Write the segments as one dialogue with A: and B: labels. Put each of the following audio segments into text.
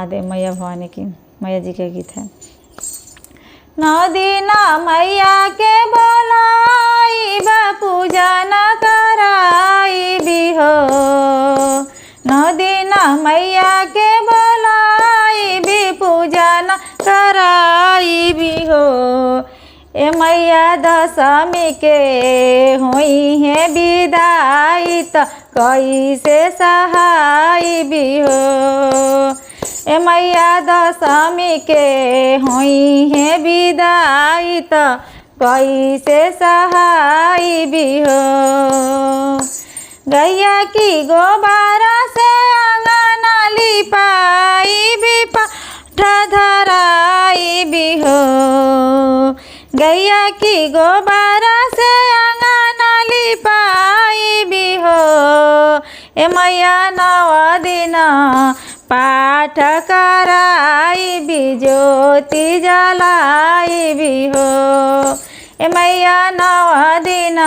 A: महादेव मैया भवानी की मैया जी का गीत है। 9 दिन मैया के बोलाई पूजा न कराई भी हो। 9 दिन मैया के बोलाई भी पूजा न कराई भी हो। ए मैया दशमी के हुई है विदाई त कैसे सहाई भी हो। ए मैया दशमी के हुई है विदाई त कैसे सहाई भी हो। गैया की गोबारा से अंगना लिपाई भी पाठ धराई भी हो। गैया की गोबारा से अंगना लिपाई भी हो। ए मैया 9 दिन पाठ कराई भी ज्योति जलाई भी हो। ए मैया 9 दिन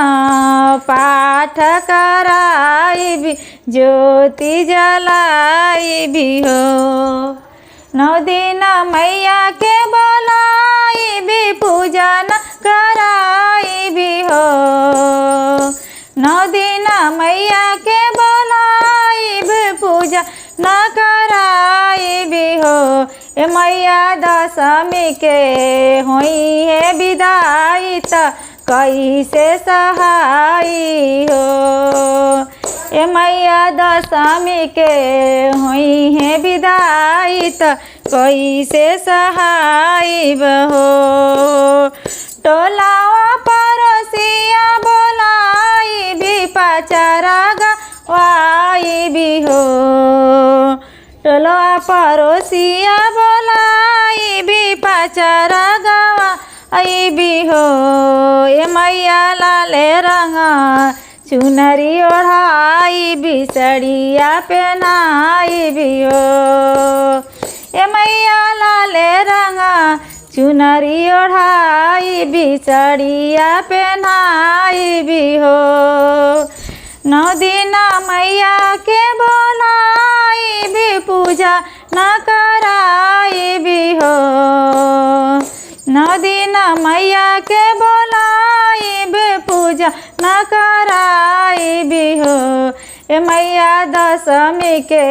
A: पाठ कराई भी ज्योति जलाई भी हो। 9 दिन मैया के बोलाई भी पूजा न कराई भी हो। 9 दिन मैया के बोलाई भी पूजा न कराई भी हो। ए मैया दशमी के हुई है विदाई त कैसे सहाई हो। ए मैया दशमी के हुई है विदाई त कैसे सहाई हो। टोलावा पड़ोसिया बोलाई भी पचरा गवाई भी हो। टोलावा पड़ोसिया बोलाई भी पचरा गवाई भी हो। ए मैया लाले रंगा चुनरी ओढ़ाई भी साड़िया पहनाई भी हो। ए मैया लाले रंगा चुनरी ओढ़ाई भी साड़िया पहनाई भी हो। 9 दिन मैया के बोलाई भी पूजा न कराई भी हो। 9 दिन मैया के बोलाई भी पूजा न कराई भी हो। ए मैया दशमी के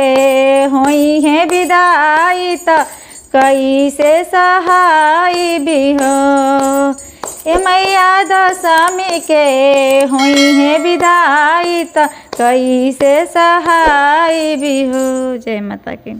A: हुई है विदाई त कैसे सहाई भी हो। ए मैया दशमी के हुई है विदाई त कैसे सहाई भी हो। जय माता की।